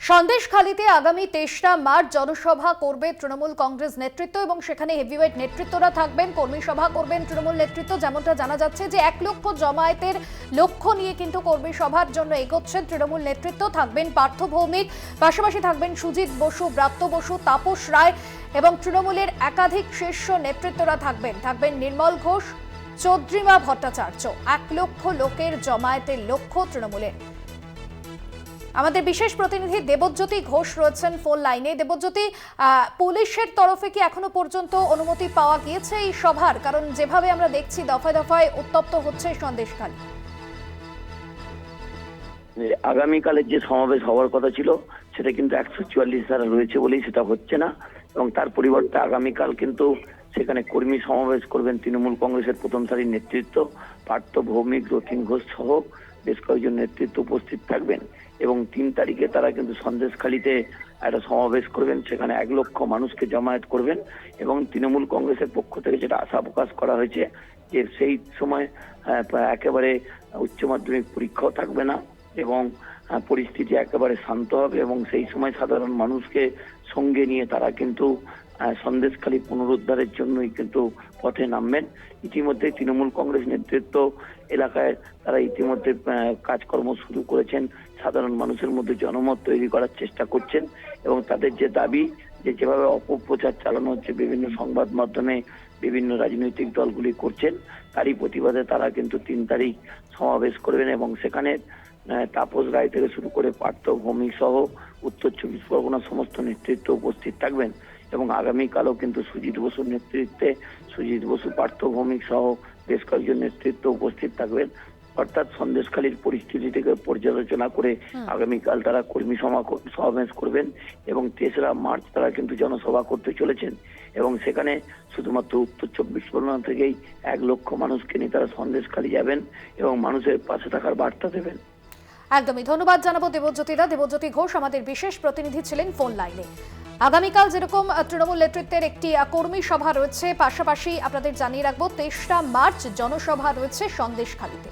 সন্দেশখালীতে আগামী 23রা মার্চ জনসভা করবে তৃণমূল কংগ্রেস নেতৃত্ব এবং সেখানে হেভিওয়েট নেতৃত্বরা থাকবেন। কর্মী সভা করবেন তৃণমূল নেতৃত্ব। যেমনটা জানা যাচ্ছে যে 1 লক্ষ জমায়েতের লক্ষ্য নিয়ে কিন্তু কর্মী সভার জন্য এগোচ্ছেন তৃণমূল নেতৃত্ব। থাকবেন পার্থ ভৌমিক, পাশাপাশি থাকবেন সুজিত বসু, ব্রাত্য বসু, তাপস রায় এবং তৃণমূলের একাধিক শীর্ষ নেতৃত্বরা থাকবেন নির্মল ঘোষ, চৌধুরীমা ভট্টাচার্য। 1 লক্ষ লোকের জমায়েতের লক্ষ্য তৃণমূলের। আমাদের বিশেষ প্রতিনিধি দেবজ্যোতি ঘোষ রয়েছেন ফোন লাইনে। দেবজ্যোতি, পুলিশের তরফে কি এখনো পর্যন্ত অনুমতি পাওয়া গিয়েছে এই সভার? কারণ যেভাবে আমরা দেখছি দফায় দফায় উত্তপ্ত হচ্ছে সন্দেশখালী। আগামীকালের যে সমাবেশ হওয়ার কথা ছিল সেটা কিন্তু 144 ধারা রয়েছে বলেই সেটা হচ্ছে না, এবং তার পরিবর্তে আগামীকাল কিন্তু সেখানে কর্মী সমাবেশ করবেন তৃণমূল কংগ্রেসের প্রথম সারির নেতৃত্ব। পার্থ ভৌমিক, রতিন ঘোষ সহ বেশ কয়েকজন নেতৃত্ব উপস্থিত থাকবেন এবং 3 তারিখে তারা কিন্তু সন্দেশখালীতে একটা সমাবেশ করবেন। সেখানে 1 লক্ষ মানুষকে জমায়েত করবেন এবং তৃণমূল কংগ্রেসের পক্ষ থেকে যেটা আশা প্রকাশ করা হয়েছে যে সেই সময় একেবারে উচ্চ মাধ্যমিক পরীক্ষাও থাকবে না এবং পরিস্থিতি একেবারে শান্ত হবে এবং সেই সময় সাধারণ মানুষকে সঙ্গে নিয়ে তারা কিন্তু সন্দেশখালী পুনরুদ্ধারের জন্যই কিন্তু পথে নামবেন। ইতিমধ্যে তৃণমূল কংগ্রেস নেতৃত্ব এলাকায় তারা ইতিমধ্যে কাজকর্ম শুরু করেছেন, সাধারণ মানুষের মধ্যে জনমত তৈরি করার চেষ্টা করছেন এবং তাদের যে দাবি যে যেভাবে অপপ্রচার চালানো হচ্ছে বিভিন্ন সংবাদ মাধ্যমে বিভিন্ন রাজনৈতিক দলগুলি করছেন, তারই প্রতিবাদে তারা কিন্তু 3 তারিখ সমাবেশ করবেন এবং সেখানে তাপস রায় থেকে শুরু করে পার্থ ভৌমিক সহ উত্তর 24 পরগনার সমস্ত নেতৃত্ব উপস্থিত থাকবেন এবং আগামীকালও কিন্তু সুজিত বসুর নেতৃত্বে সুজিত বসু, পার্থ ভৌমিক সহ বেশ কয়েকজন নেতৃত্ব উপস্থিত থাকবেন। অর্থাৎ সন্দেশখালীর পরিস্থিতি থেকে পর্যালোচনা করে আগামীকাল তারা কর্মী সমাবেশ করবেন এবং 3রা মার্চ তারা কিন্তু জনসভা করতে চলেছেন এবং সেখানে শুধুমাত্র উত্তর 24 পরগনা থেকেই 1 লক্ষ মানুষকে নিয়ে তারা সন্দেশখালী যাবেন এবং মানুষের পাশে থাকার বার্তা দেবেন। একদমই ধন্যবাদ জানাবো দেবজ্যোতিদা। দেবজ্যোতি ঘোষ আমাদের বিশেষ প্রতিনিধি ছিলেন ফোন লাইনে। আগামীকাল যেরকম তৃণমূল নেতৃত্বের একটি কর্মী সভা রয়েছে, পাশাপাশি আপনাদের জানিয়ে রাখবো 23রা মার্চ জনসভা রয়েছে সন্দেশখালীতে।